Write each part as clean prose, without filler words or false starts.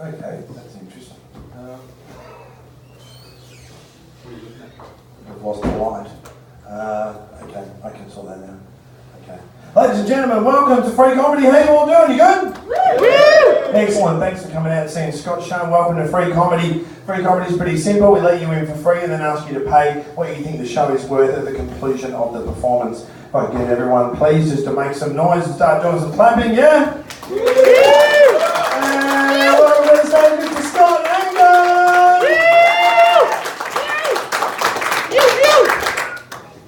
Okay, that's interesting. I've lost the light. Okay, I can sort that now. Okay. Ladies and gentlemen, welcome to Free Comedy. How you all doing? You good? Woo! Excellent. Thanks for coming out and seeing Scott's show. Welcome to Free Comedy. Free Comedy is pretty simple. We let you in for free and then ask you to pay what you think the show is worth at the conclusion of the performance. If I can get everyone, please, just to make some noise and start doing some clapping, yeah? And welcome to the stage, Mr. Scott Angove!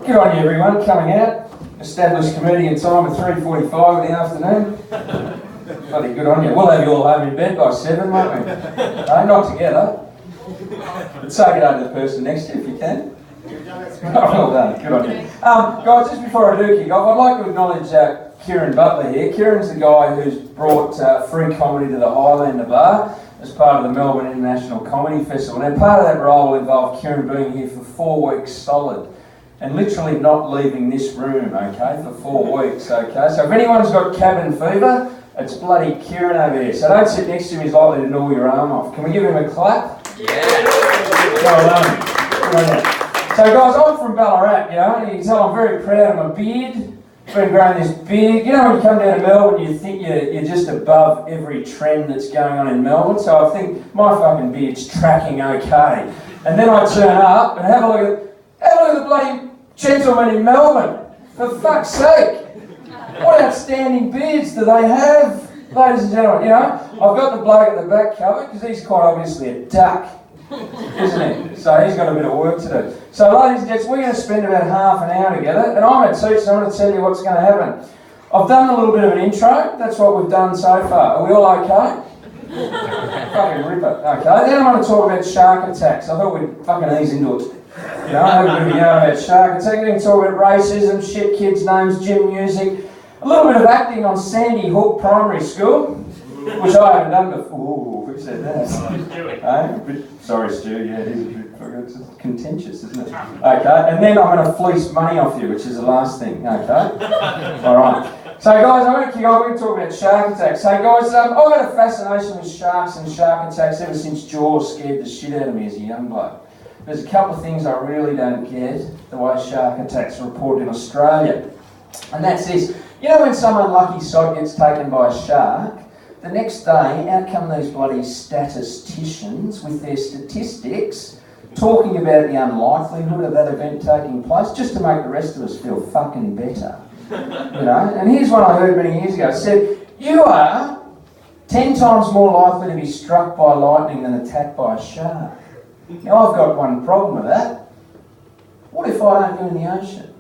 Good on you, everyone, coming out. Established comedian time at 3:45 in the afternoon. Bloody good on you. We'll have you all home in bed by 7, won't we? No, not together. But take it over to the person next to you if you can. Well done, good on you. Guys, just before I do kick off, I'd like to acknowledge Kieran Butler here. Kieran's the guy who's brought free comedy to the Highlander bar as part of the Melbourne International Comedy Festival. Now, part of that role involved Kieran being here for 4 weeks solid and literally not leaving this room, okay, for 4 weeks, okay? So if anyone's got cabin fever, it's bloody Kieran over here. So don't sit next to him, he's likely to gnaw your arm off. Can we give him a clap? Yeah! Well done. So guys, I'm from Ballarat, you know, and you can tell I'm very proud of my beard. Been growing this beard. You know when you come down to Melbourne, you think you're just above every trend that's going on in Melbourne, so I think my fucking beard's tracking okay. And then I turn up and have a look at the bloody gentleman in Melbourne. For fuck's sake! What outstanding beards do they have? Ladies and gentlemen, you know, I've got the bloke at the back covered because he's quite obviously a duck, isn't he? So he's got a bit of work to do. So ladies and gents, we're going to spend about half an hour together and I'm going to teach, so I'm going to tell you what's going to happen. I've done a little bit of an intro, that's what we've done so far. Are we all okay? Fucking ripper. Okay, then I'm going to talk about shark attacks. I thought we'd fucking ease into it. You know, have a bit of a yarn about shark attacks. We're going to talk about racism, shit kids' names, gym music, a little bit of acting on Sandy Hook Primary School, which I haven't done before. Ooh, who said that? Sorry, Stu, yeah, it is a bit it's contentious, isn't it? Okay, and then I'm going to fleece money off you, which is the last thing, okay? Alright. So guys, I'm going to kick off, we're going to talk about shark attacks. So guys, I've had a fascination with sharks and shark attacks ever since Jaws scared the shit out of me as a young bloke. There's a couple of things I really don't get the way shark attacks are reported in Australia. And that's this. You know when some unlucky sod gets taken by a shark, the next day out come these bloody statisticians with their statistics talking about the unlikelihood of that event taking place just to make the rest of us feel fucking better. You know? And here's one I heard many years ago. It said, you are 10 times more likely to be struck by lightning than attacked by a shark. Now I've got one problem with that. What if I don't go in the ocean?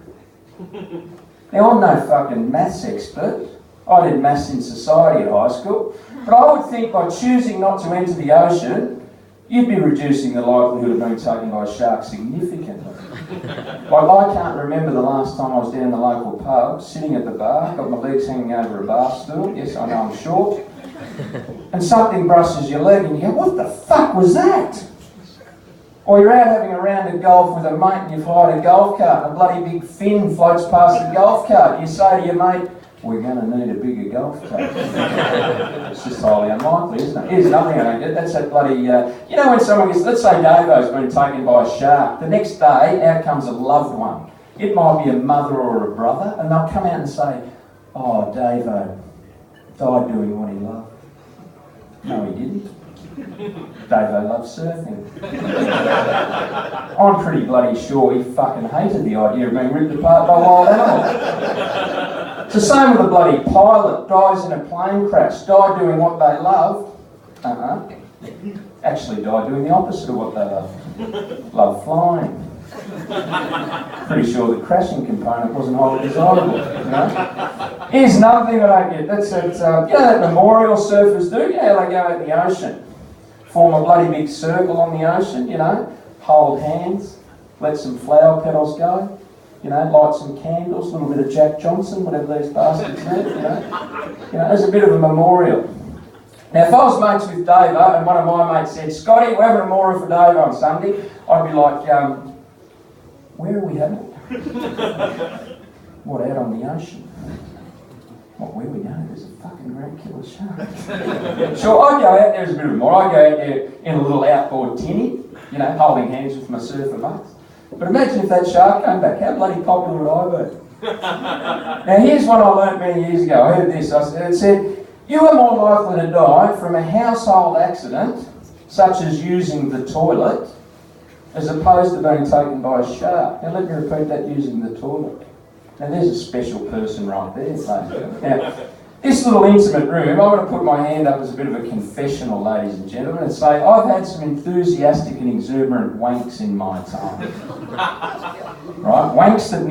Now I'm no fucking maths expert. I did maths in society at high school. But I would think by choosing not to enter the ocean, you'd be reducing the likelihood of being taken by a shark significantly. Like I can't remember the last time I was down the local pub, sitting at the bar, got my legs hanging over a bar stool. Yes, I know I'm short. And something brushes your leg and you go, what the fuck was that? Or you're out having a round of golf with a mate and you've hired a golf cart and a bloody big fin floats past the golf cart. You say to your mate, we're going to need a bigger golf cart. It's just highly unlikely, isn't it? Here's another thing I don't get. That's that bloody... you know when someone gets... Let's say Davo's been taken by a shark. The next day, out comes a loved one. It might be a mother or a brother. And they'll come out and say, oh, Davo died doing what he loved. No, he didn't. Davo loves surfing. I'm pretty bloody sure he fucking hated the idea of being ripped apart by wild animals. It's the same with a bloody pilot, dies in a plane crash, died doing what they love. Actually died doing the opposite of what they love. Love flying. Pretty sure the crashing component wasn't highly desirable, you know? Here's another thing that I get. That's you know that memorial surfers do? You know how they go out in the ocean? Form a bloody big circle on the ocean, you know, hold hands, let some flower petals go, you know, light some candles, a little bit of Jack Johnson, whatever these bastards need, you know, as a bit of a memorial. Now, if I was mates with Davo and one of my mates said, Scotty, we're having a memorial for Davo on Sunday, I'd be like, where are we having it? What, out on the ocean? Where we going? There's a fucking great killer shark. So I go out there as a bit of more. I go out there in a little outboard tinny, holding hands with my surfer mates. But imagine if that shark came back, how bloody popular would I be? Now here's what I learnt many years ago. I heard this. It said, you are more likely to die from a household accident, such as using the toilet, as opposed to being taken by a shark. Now let me repeat that, using the toilet. Now there's a special person right there. Now, this little intimate room, I'm going to put my hand up as a bit of a confessional, ladies and gentlemen, and say I've had some enthusiastic and exuberant wanks in my time. Right? Wanks that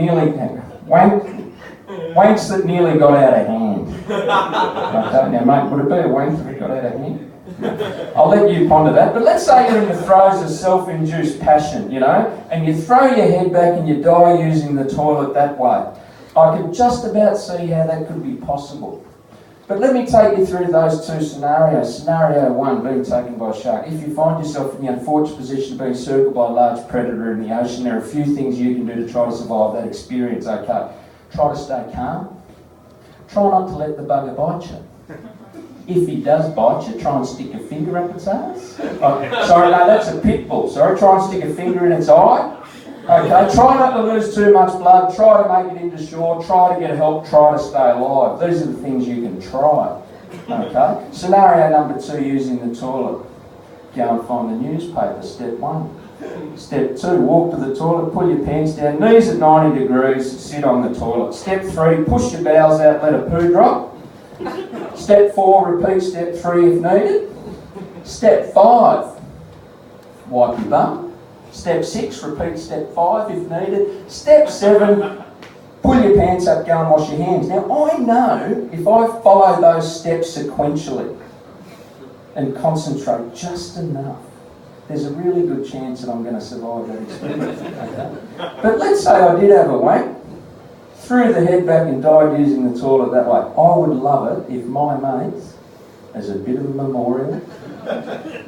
nearly got out of hand. Okay, now mate, would it be a wank if it got out of hand? I'll let you ponder that. But let's say you're in the throes of self-induced passion, and you throw your head back and you die using the toilet that way. I could just about see how that could be possible. But let me take you through those two scenarios. Scenario one, being taken by a shark. If you find yourself in the unfortunate position of being circled by a large predator in the ocean, there are a few things you can do to try to survive that experience, okay? Try to stay calm. Try not to let the bugger bite you. If he does bite you, try and stick your finger up its ass. Oh, sorry, no, that's a pit bull. Sorry, try and stick a finger in its eye. Okay, try not to lose too much blood. Try to make it into shore. Try to get help. Try to stay alive. These are the things you can try. Okay. Scenario number two, using the toilet. Go and find the newspaper. Step one. Step two, walk to the toilet. Pull your pants down. Knees at 90 degrees. Sit on the toilet. Step three, push your bowels out. Let a poo drop. Step four, repeat step three if needed. Step five, wipe your bum. Step six, repeat step five if needed. Step seven, pull your pants up, go and wash your hands. Now I know if I follow those steps sequentially and concentrate just enough, there's a really good chance that I'm going to survive that experience. Okay? But let's say I did have a wank, threw the head back and died using the toilet that way. I would love it if my mates, as a bit of a memorial,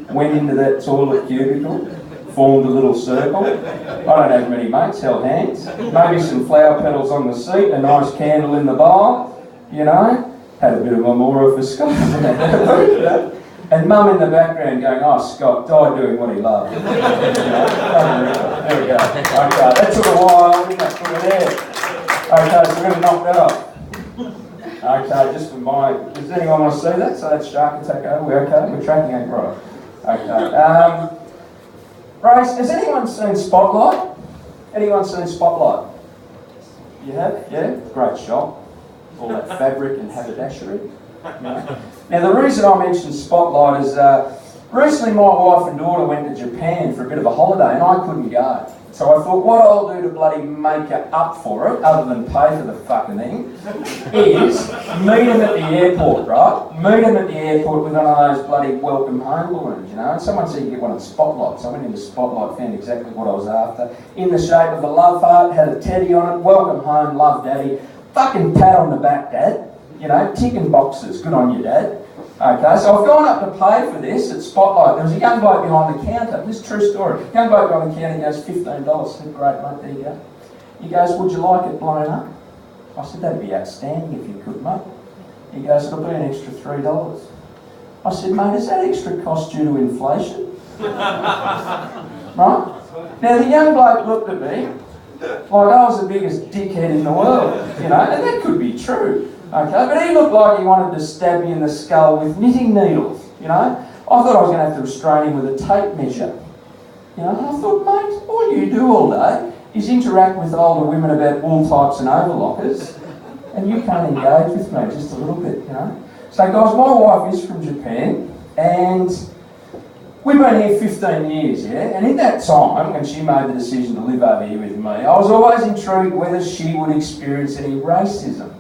went into that toilet cubicle, formed a little circle. I don't have many mates, held hands. Maybe some flower petals on the seat, a nice candle in the bar, had a bit of memorial for Scott. And mum in the background going, oh, Scott died doing what he loved. There we go. Okay, that took a while, didn't it? Put it there. Okay, so we're going to knock that off. Okay, just for does anyone want to see that? So that shark attack over, we're okay? We're tracking it right. Okay. Grace, has anyone seen Spotlight? Anyone seen Spotlight? You have? Yeah? Great shot. All that fabric and haberdashery. Now the reason I mentioned Spotlight is recently my wife and daughter went to Japan for a bit of a holiday and I couldn't go. So I thought what I'll do to bloody make up for it, other than pay for the fucking thing, is meet them at the airport, right? Meet them at the airport with one of those bloody welcome home balloons, And someone said you get one of the Spotlight. So I went into Spotlight, found exactly what I was after. In the shape of a love heart, had a teddy on it, welcome home, love daddy. Fucking pat on the back, dad. Ticking boxes, good on you, dad. Okay, so I've gone up to pay for this at Spotlight. There was a young bloke behind the counter. This is a true story. Young bloke behind the counter goes, $15. I said, great, mate, there you go. He goes, would you like it blown up? I said, that'd be outstanding if you could, mate. He goes, it'll be an extra $3. I said, mate, is that extra cost due to inflation? Right? Now, the young bloke looked at me like I was the biggest dickhead in the world, and that could be true. Okay, but he looked like he wanted to stab me in the skull with knitting needles, I thought I was going to have to restrain him with a tape measure. And I thought, mate, all you do all day is interact with older women about wool types and overlockers, and you can't engage with me just a little bit, So guys, my wife is from Japan, and we've been here 15 years, And in that time, when she made the decision to live over here with me, I was always intrigued whether she would experience any racism.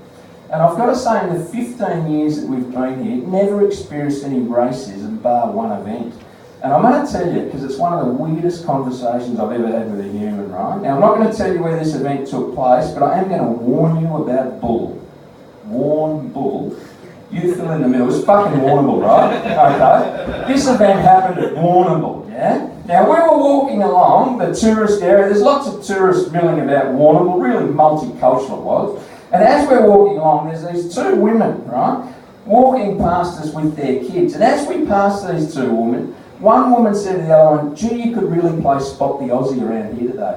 And I've got to say, in the 15 years that we've been here, never experienced any racism bar one event. And I'm going to tell you, because it's one of the weirdest conversations I've ever had with a human, right? Now, I'm not going to tell you where this event took place, but I am going to warn you about bull. Warn bull. You fill in the middle. It's fucking Warrnambool, right? Okay. This event happened at Warrnambool, Now, we were walking along the tourist area. There's lots of tourists milling about Warrnambool, really multicultural it was. And as we're walking along, there's these two women, right, walking past us with their kids. And as we passed these two women, one woman said to the other one, "Gee, you could really play Spot the Aussie around here today."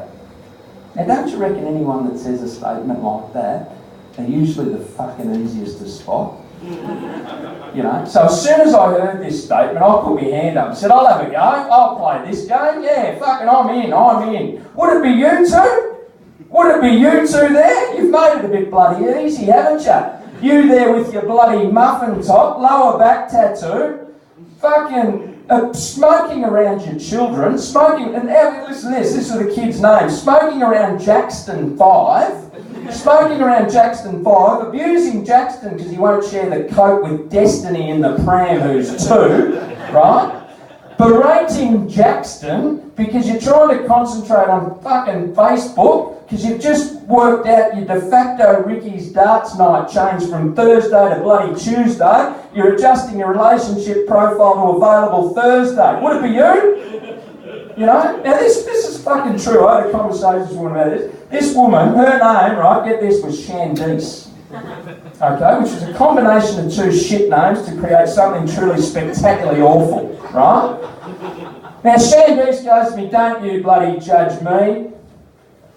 Now, don't you reckon anyone that says a statement like that are usually the fucking easiest to spot? You know? So as soon as I heard this statement, I put my hand up and said, "I'll have a go. I'll play this game. Yeah, fucking I'm in. Would it be you two? Would it be you two there? You've made it a bit bloody easy, haven't you? You there with your bloody muffin top, lower back tattoo, fucking smoking around your children, smoking, and now listen to this are the kids' names, smoking around Jackson 5, abusing Jackson because he won't share the coke with Destiny in the pram who's 2, right? Berating Jackson because you're trying to concentrate on fucking Facebook because you've just worked out your de facto Ricky's darts night changed from Thursday to bloody Tuesday. You're adjusting your relationship profile to available Thursday. Would it be you? You know? Now this is fucking true. I had a conversation with one about this. This woman, her name, right, get this, was Shandice. Okay, which is a combination of two shit names to create something truly spectacularly awful, right? Now Shandice goes to me, "Don't you bloody judge me.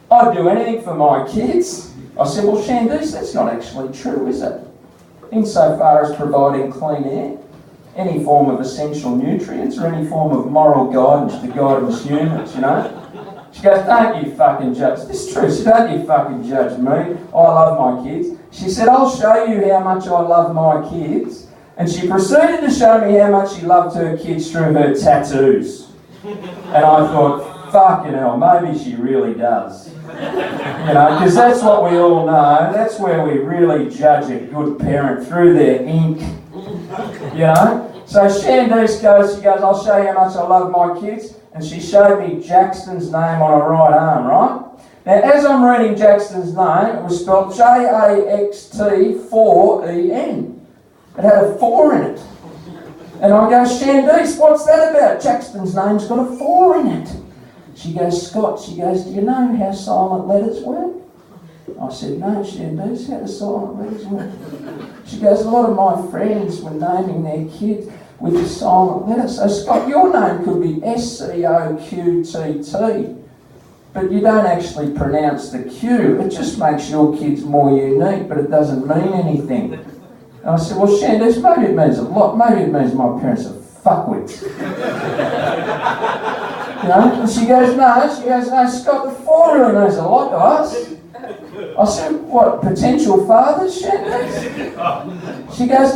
I'd do anything for my kids." I said, "Well, Shandice, that's not actually true, is it? Insofar as providing clean air, any form of essential nutrients, or any form of moral guidance to guidance humans, you know?" She goes, "Don't you fucking judge." This is true. She said, "Don't you fucking judge me. I love my kids." She said, "I'll show you how much I love my kids." And she proceeded to show me how much she loved her kids through her tattoos. And I thought, fucking hell, maybe she really does. You know, because that's what we all know. That's where we really judge a good parent, through their ink. You know? So Shandice goes, "I'll show you how much I love my kids." And she showed me Jackson's name on her right arm, right? Now, as I'm reading Jackson's name, it was spelled Jaxt4EN. It had a 4 in it. And I go, "Shandice, what's that about? Jackson's name's got a 4 in it." She goes, "Scott," she goes, "do you know how silent letters work?" I said, "No, Shandice, how do silent letters work?" She goes, "A lot of my friends were naming their kids with a silent letter. So, Scott, your name could be SCOQTT, but you don't actually pronounce the Q. It just makes your kids more unique, but it doesn't mean anything." And I said, "Well, Shandice, maybe it means a lot. Maybe it means my parents are fuckwits." You know? And she goes, "No, Scott, the 4 really means a lot to us." I said, "What, potential fathers, Shandice?" She goes,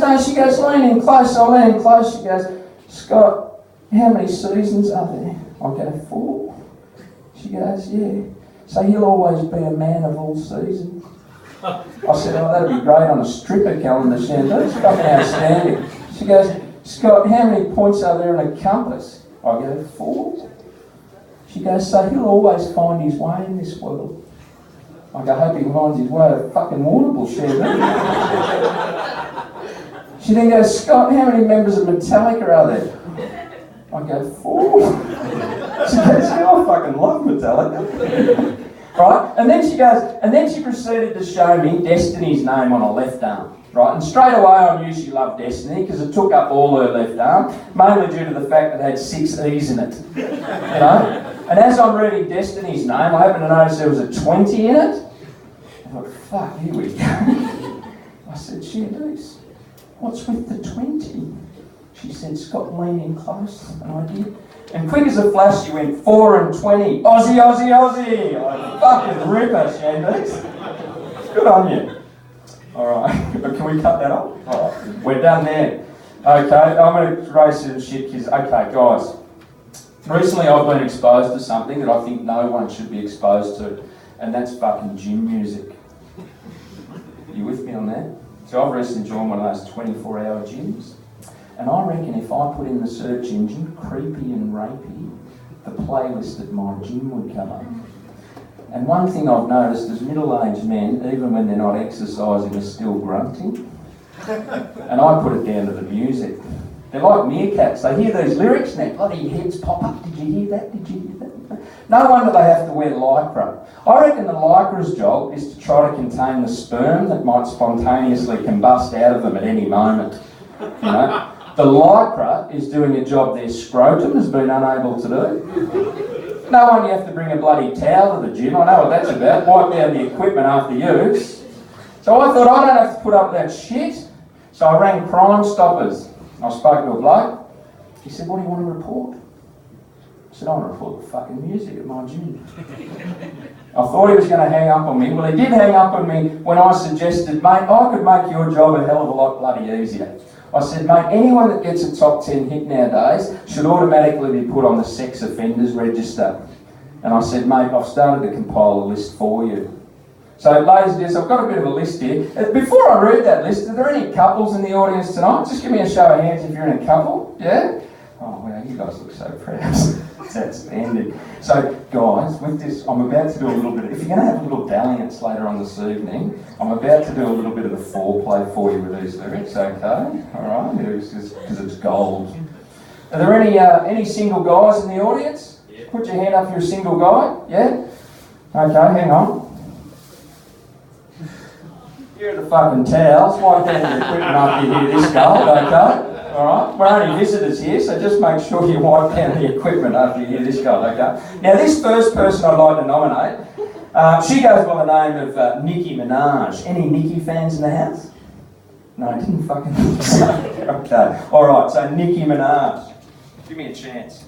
"Lean in close." I lean in close. She goes, "Scott, how many seasons are there?" I go, 4. She goes, "Yeah. So you'll always be a man of all seasons." I said, "Oh, that'd be great on a stripper calendar, Shandice. Fucking outstanding." She goes, "Scott, how many points are there in a compass?" I go, 4. She goes, "So he'll always find his way in this world." I go, "Hope he finds his way to fucking Warrnambool, Shandice." She then goes, "Scott, how many members of Metallica are there?" I go, 4. She goes, "Yeah, I fucking love Metallica." Right? And then she proceeded to show me Destiny's name on her left arm. Right? And straight away I knew she loved Destiny because it took up all her left arm, mainly due to the fact that it had 6 E's in it. You know? And as I'm reading Destiny's name, I happened to notice there was a 20 in it. I thought, fuck, here we go. I said, "Shandice, what's with the 20? She said, "Scott, lean in close." And I did. And quick as a flash, she went 4 and 20. Aussie, Aussie, Aussie. I fucking rip her, Shandice. Good on you. All right. Can we cut that off? All right. We're done there. Okay, I'm going to raise some shit because, okay, guys. Recently I've been exposed to something that I think no one should be exposed to, and that's fucking gym music. You with me on that? So I've recently joined one of those 24-hour gyms, and I reckon if I put in the search engine creepy and rapey, the playlist at my gym would come up. And one thing I've noticed is middle-aged men, even when they're not exercising, are still grunting. And I put it down to the music. They're like meerkats. They hear these lyrics and their bloody heads pop up. Did you hear that? Did you hear that? No wonder they have to wear lycra. I reckon the lycra's job is to try to contain the sperm that might spontaneously combust out of them at any moment. You know? The lycra is doing a job their scrotum has been unable to do. No wonder you have to bring a bloody towel to the gym. I know what that's about. Wipe down the equipment after use. So I thought, I don't have to put up with that shit. So I rang Crime Stoppers. I spoke to a bloke. He said, what do you want to report? I said, I want to report the fucking music at my gym. I thought he was going to hang up on me. Well, he did hang up on me when I suggested, mate, I could make your job a hell of a lot bloody easier. I said, mate, anyone that gets a top 10 hit nowadays should automatically be put on the sex offenders register. And I said, mate, I've started to compile a list for you. So, ladies and gents, I've got a bit of a list here. Before I read that list, are there any couples in the audience tonight? Just give me a show of hands if you're in a couple. Yeah? Oh, wow, you guys look so proud. That's outstanding. So, guys, with this, I'm about to do a little bit of, if you're going to have a little dalliance later on this evening, I'm about to do a little bit of the foreplay for you with these lyrics, okay? All right, because it's gold. Are there any single guys in the audience? Yeah. Put your hand up if you're a single guy, yeah? Okay, hang on. Here are the fucking towels. Wipe down the equipment after you hear this gold, okay? Alright? We're only visitors here, so just make sure you wipe down the equipment after you hear this gold, okay? Now, this first person I'd like to nominate, she goes by the name of Nicki Minaj. Any Nicki fans in the house? No, I didn't fucking think so. Okay. Alright, so Nicki Minaj. Give me a chance.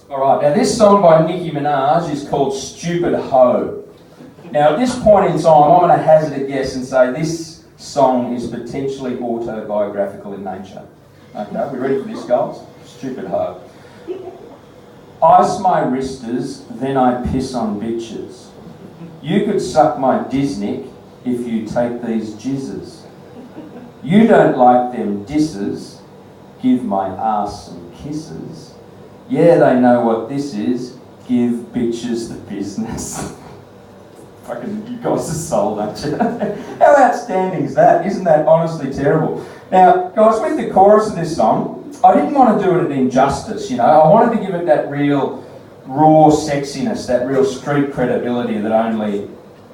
Alright, now this song by Nicki Minaj is called Stupid Hoe. Now, at this point in time, I'm going to hazard a guess and say this song is potentially autobiographical in nature. Okay, we ready for this, guys? Stupid hoe. Ice my wristers, then I piss on bitches. You could suck my Disnick if you take these jizzes. You don't like them disses, give my ass some kisses. Yeah, they know what this is, give bitches the business. Fucking, you guys are sold, aren't you? How outstanding is that? Isn't that honestly terrible? Now, guys, with the chorus of this song, I didn't want to do it an injustice, you know. I wanted to give it that real raw sexiness, that real street credibility that only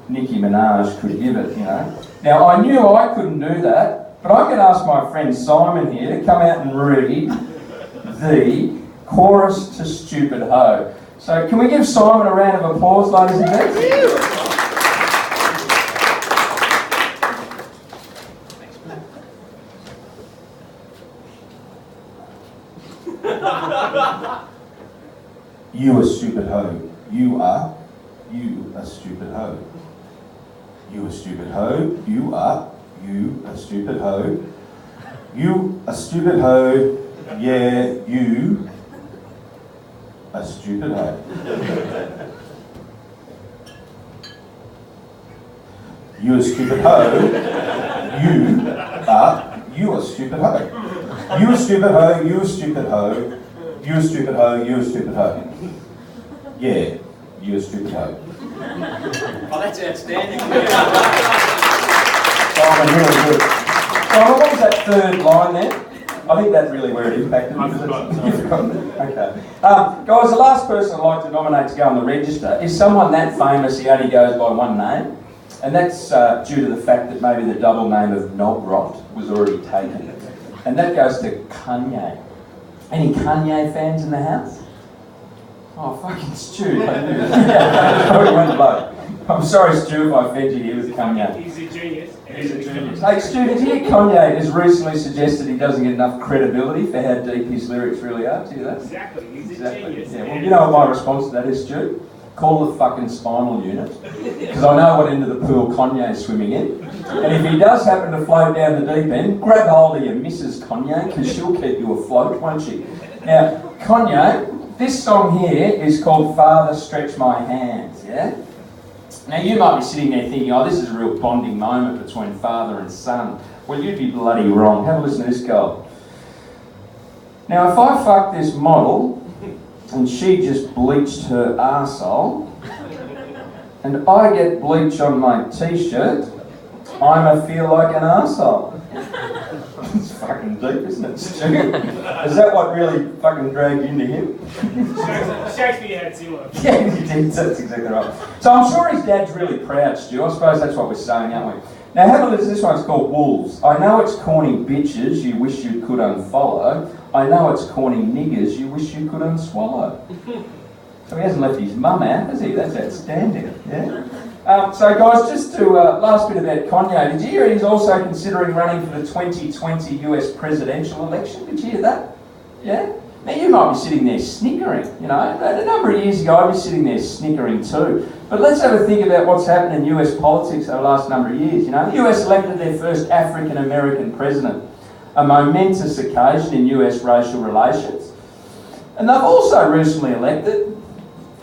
Nicki Minaj could give it, you know. Now, I knew I couldn't do that, but I could ask my friend Simon here to come out and read the chorus to Stupid Hoe. So, can we give Simon a round of applause, ladies and gents? You a stupid hoe. You a stupid hoe. You a stupid hoe. You a stupid hoe. You a stupid hoe. Yeah, you a stupid hoe. You a stupid hoe. You a stupid hoe. You a stupid hoe. You a stupid hoe. You a stupid hoe, you a stupid hoe. Yeah, you a stupid hoe. Oh, that's outstanding. Simon, really good. Simon, what was that third line there? I think that's really where it impacted me. You've forgotten it. Okay. Guys, the last person I'd like to nominate to go on the register is someone that famous he only goes by one name. And that's due to the fact that maybe the double name of Nogrot was already taken. And that goes to Kanye. Any Kanye fans in the house? Oh, fucking Stu. I'm sorry, Stu, if I offended you here with Kanye. He's a genius. He's a genius. Hey, Stu, did you hear Kanye has recently suggested he doesn't get enough credibility for how deep his lyrics really are? Do you know that? Exactly. He's a genius. Yeah, well, you know what my response to that is, Stu? Call the fucking spinal unit. Because I know what end of the pool Kanye's swimming in. And if he does happen to float down the deep end, grab hold of your Mrs. Kanye, because she'll keep you afloat, won't she? Now, Kanye, this song here is called Father Stretch My Hands, yeah? Now, you might be sitting there thinking, oh, this is a real bonding moment between father and son. Well, you'd be bloody wrong. Have a listen to this girl. Now, if I fuck this model, and she just bleached her arsehole, and I get bleach on my t-shirt, I'ma feel like an arsehole. It's fucking deep, isn't it, Stu? Is that what really fucking dragged you into him? Shakespeare had zero. Yeah, he did. That's exactly right. So I'm sure his dad's really proud, Stu. I suppose that's what we're saying, aren't we? Now have a listen. This one's called Wolves. I know it's corny bitches you wish you could unfollow. I know it's corny niggers you wish you could unswallow. So he hasn't left his mum out, has he? That's outstanding. Yeah. So guys, just to last bit about Kanye. Did you hear he's also considering running for the 2020 US presidential election? Did you hear that? Yeah. Now you might be sitting there snickering, you know. A number of years ago I'd be sitting there snickering too. But let's have a think about what's happened in US politics over the last number of years. You know, the US elected their first African American president, a momentous occasion in US racial relations. And they've also recently elected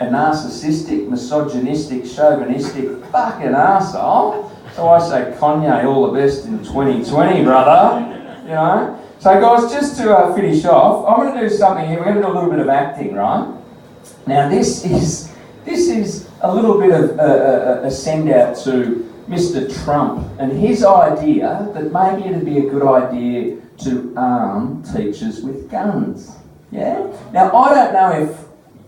a narcissistic, misogynistic, chauvinistic fucking arsehole. So I say, Kanye, all the best in 2020, brother. You know? So guys, just to finish off, I'm going to do something here. We're going to do a little bit of acting, right? Now this is a little bit of a send out to Mr. Trump and his idea that maybe it'd be a good idea to arm teachers with guns. Yeah? Now I don't know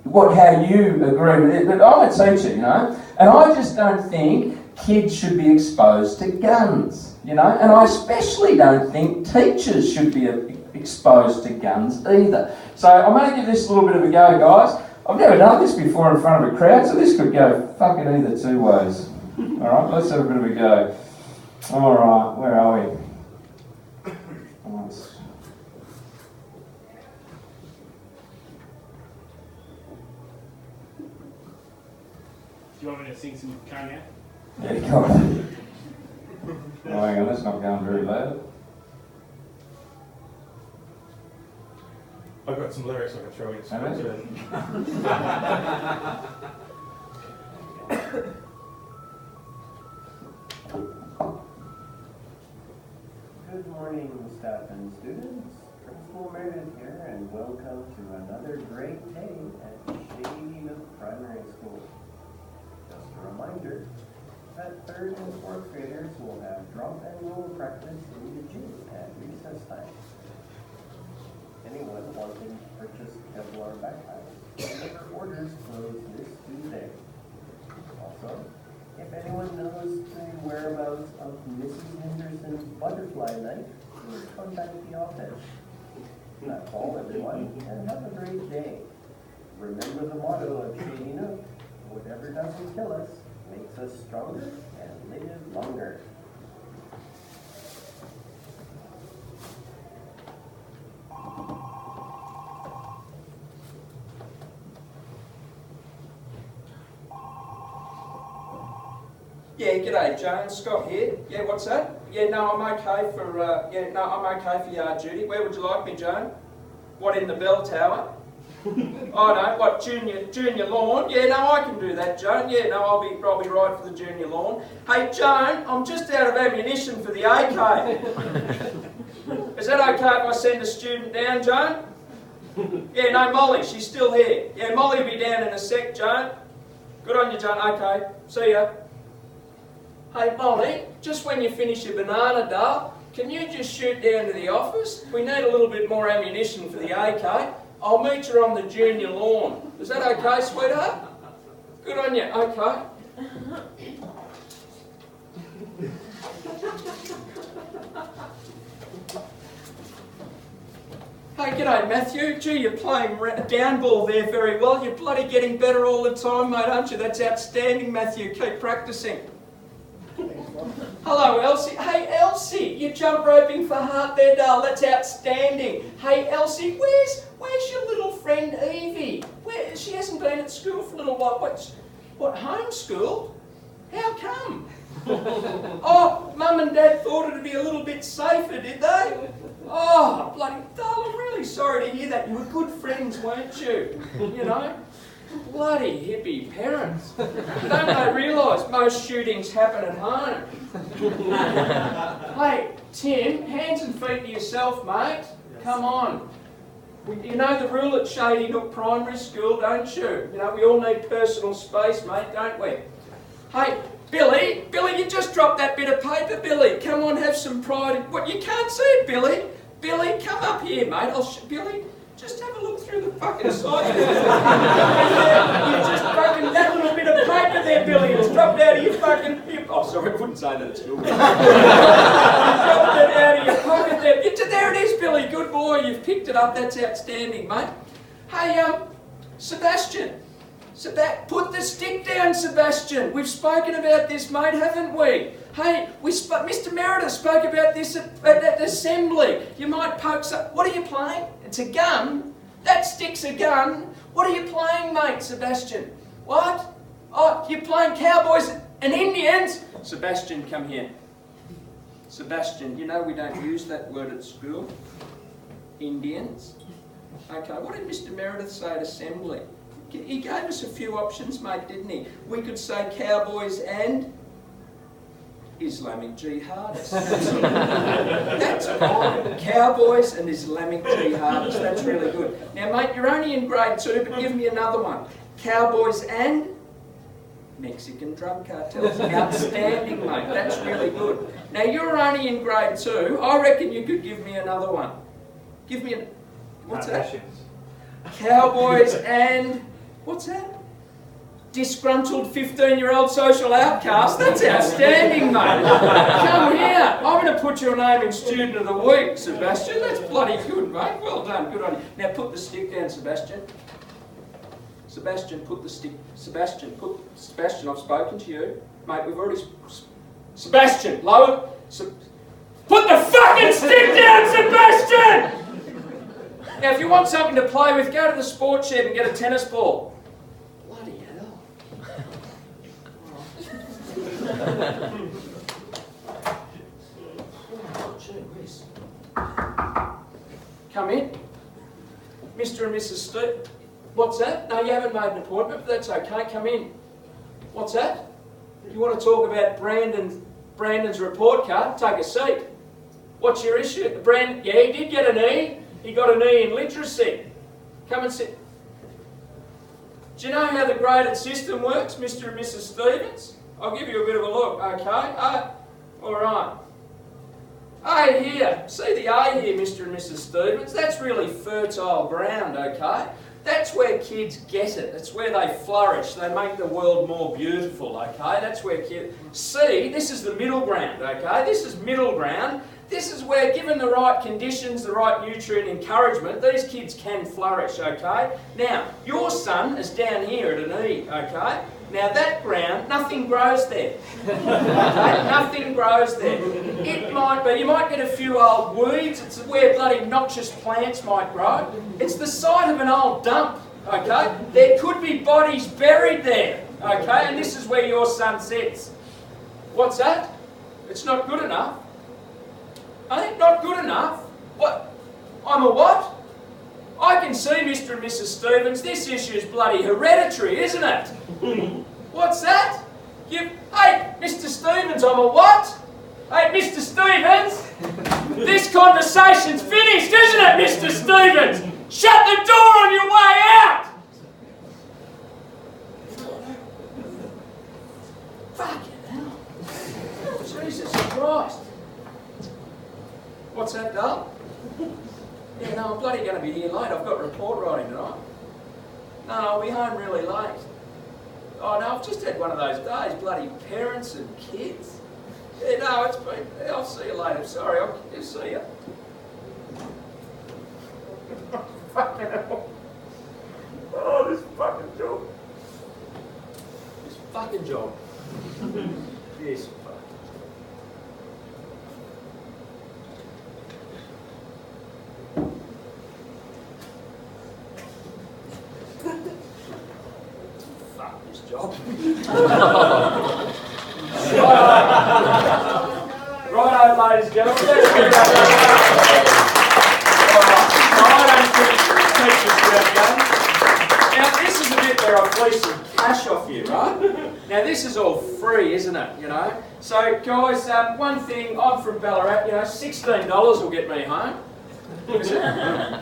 how you agree with it, but I'm a teacher, you know, and I just don't think kids should be exposed to guns, you know, and I especially don't think teachers should be exposed to guns either. So I'm going to give this a little bit of a go, guys. I've never done this before in front of a crowd, so this could go fucking either two ways. All right, let's have a bit of a go. All right, where are we? Do you want me to sing some Kanye? Yeah, go on. Oh, hang on, that's not going very loud. I've got some lyrics I can throw in. Have you? Good morning, staff and students. Principal Meredith here, and welcome to another great day at Shady Nook Primary School. Just a reminder that 3rd and 4th graders will have drop and roll practice in the gym at recess time. Anyone wanting to purchase Kevlar backpacks, deliver orders close this Tuesday. Also, if anyone knows the whereabouts of Mrs. Henderson's butterfly knife, please contact the office. That's all, everyone, and have a great day. Remember the motto of Shady Nook: whatever doesn't kill us makes us stronger and live longer. Yeah, g'day, Jane. Scott here. Yeah, what's that? Yeah, no, I'm okay for I'm okay for yard duty. Where would you like me, Joan? What, in the bell tower? Oh no, what, junior lawn? Yeah, no, I can do that, Joan. Yeah, no, I'll be right for the junior lawn. Hey, Joan, I'm just out of ammunition for the AK. Is that okay if I send a student down, Joan? Yeah, no, Molly, she's still here. Yeah, Molly will be down in a sec, Joan. Good on you, Joan. Okay, see ya. Hey, Molly, just when you finish your banana dal, can you just shoot down to the office? We need a little bit more ammunition for the AK. I'll meet you on the junior lawn. Is that okay, sweetheart? Good on you. Okay. Hey, g'day, Matthew. Gee, you're playing down ball there very well. You're bloody getting better all the time, mate, aren't you? That's outstanding, Matthew. Keep practicing. Hello, Elsie. Hey, Elsie, you jump roping for heart there, darl. That's outstanding. Hey, Elsie, where's your little friend Evie? She hasn't been at school for a little while. What, homeschool? How come? Oh, Mum and Dad thought it'd be a little bit safer, did they? Oh, bloody darl, I'm really sorry to hear that. You were good friends, weren't you? You know? Bloody hippie parents. Don't they realise most shootings happen at home? Hey, Tim, hands and feet to yourself, mate. Come on. You know the rule at Shady Nook Primary School, don't you? You know, we all need personal space, mate, don't we? Hey, Billy, you just dropped that bit of paper, Billy. Come on, have some pride. What, you can't see it, Billy? Billy, come up here, mate. Billy, just have a look through the fucking side. You just fucking, that little bit of paper there, Billy, it's dropped out of your fucking hip. Oh, sorry, I couldn't say that at school. You dropped it out of your pocket there. There it is, Billy. Good boy. You've picked it up. That's outstanding, mate. Hey, Sebastian. Put the stick down, Sebastian. We've spoken about this, mate, haven't we? Hey, Mr. Meredith spoke about this at assembly. You might poke some... What are you playing? It's a gun. That stick's a gun. What are you playing, mate, Sebastian? What? Oh, you're playing cowboys and Indians? Sebastian, come here. Sebastian, you know we don't use that word at school. Indians. Okay, what did Mr. Meredith say at assembly? He gave us a few options, mate, didn't he? We could say cowboys and Islamic jihadists. That's fine. Cowboys and Islamic jihadists. That's really good. Now, mate, you're only in grade 2, but give me another one. Cowboys and Mexican drug cartels. Outstanding, mate. That's really good. Now, you're only in grade 2. I reckon you could give me another one. Give me what's that? Cowboys and... What's that? Disgruntled 15-year-old social outcast. That's outstanding, mate. Come here. I'm going to put your name in Student of the Week, Sebastian. That's bloody good, mate. Well done. Good on you. Now put the stick down, Sebastian. Sebastian, put the stick... Sebastian, I've spoken to you. Mate, we've already... Sebastian, lower... Put the fucking stick down, Sebastian! Now, if you want something to play with, go to the sports shed and get a tennis ball. Bloody hell. Oh, gee whiz. Come in. Mr. and Mrs. Steve. What's that? No, you haven't made an appointment, but that's okay. Come in. What's that? You want to talk about Brandon's report card? Take a seat. What's your issue? Yeah, he did get an E. He got an E in literacy. Come and sit. Do you know how the graded system works, Mr. and Mrs. Stevens? I'll give you a bit of a look, okay? All right. A here. See the A here, Mr. and Mrs. Stevens? That's really fertile ground, okay? That's where kids get it. That's where they flourish. They make the world more beautiful, okay? That's where kids... C, this is the middle ground, okay? This is middle ground. This is where, given the right conditions, the right nutrient encouragement, these kids can flourish, okay? Now, your son is down here at an E, okay? Now that ground, nothing grows there. Okay? Nothing grows there. It might be, you might get a few old weeds, it's where bloody noxious plants might grow. It's the site of an old dump, okay? There could be bodies buried there, okay? And this is where your son sits. What's that? It's not good enough. I think not good enough. What? I'm a what? I can see, Mr. and Mrs. Stevens, this issue is bloody hereditary, isn't it? What's that? Hey, Mr. Stevens, I'm a what? Hey, Mr. Stevens, this conversation's finished, isn't it, Mr. Stevens? Shut the door on your way out! Fucking hell. Jesus Christ. What's that, Dale? Yeah, no, I'm bloody going to be here late. I've got report writing tonight. No, I'll be home really late. Oh, no, I've just had one of those days. Bloody parents and kids. Yeah, no, it's been... I'll see you later. Sorry, I'll see you. Fucking hell. Oh, this fucking job. This fucking job. Yes. Job. Righto, ladies and gentlemen. Let's give it up. I don't teach this crowd game. Now, this is a bit where I fleece some cash off you, right? Now, this is all free, isn't it? You know. So, guys, one thing. I'm from Ballarat. You know, $16 will get me home.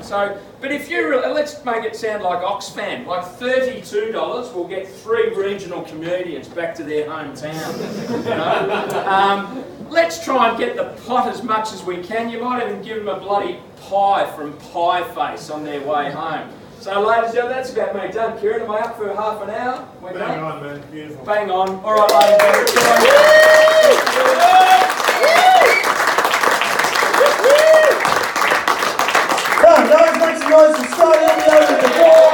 So, but if you let's make it sound like Oxfam, like $32 will get 3 regional comedians back to their hometown. You know? Let's try and get the pot as much as we can. You might even give them a bloody pie from Pie Face on their way home. So, ladies and gentlemen, that's about me done. Kieran, am I up for half an hour? We're Bang done? on, man. Beautiful. Bang on. All right, ladies and gentlemen. Done, guys. Make some noise for Scott. He'll be over the floor.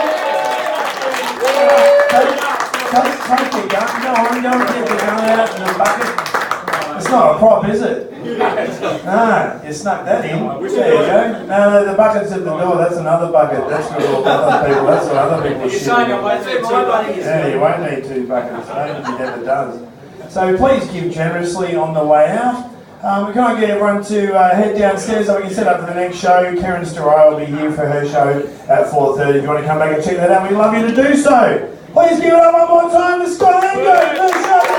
Take the gun. Go on, go and get the gun out in the bucket. It's not a prop, is it? No, you snuck that in. There you go. No, the bucket's at the door. That's another bucket. That's for all other people. That's what other people You're shoot. saying I won't need 2 buckets? Yeah, you won't need 2 buckets. Nobody never does. So please give generously on the way out. We can't get everyone to head downstairs so we can set up for the next show. Karen Storai will be here for her show at 4:30. If you want to come back and check that out, we'd love you to do so. Please give it up one more time to Scott Angove.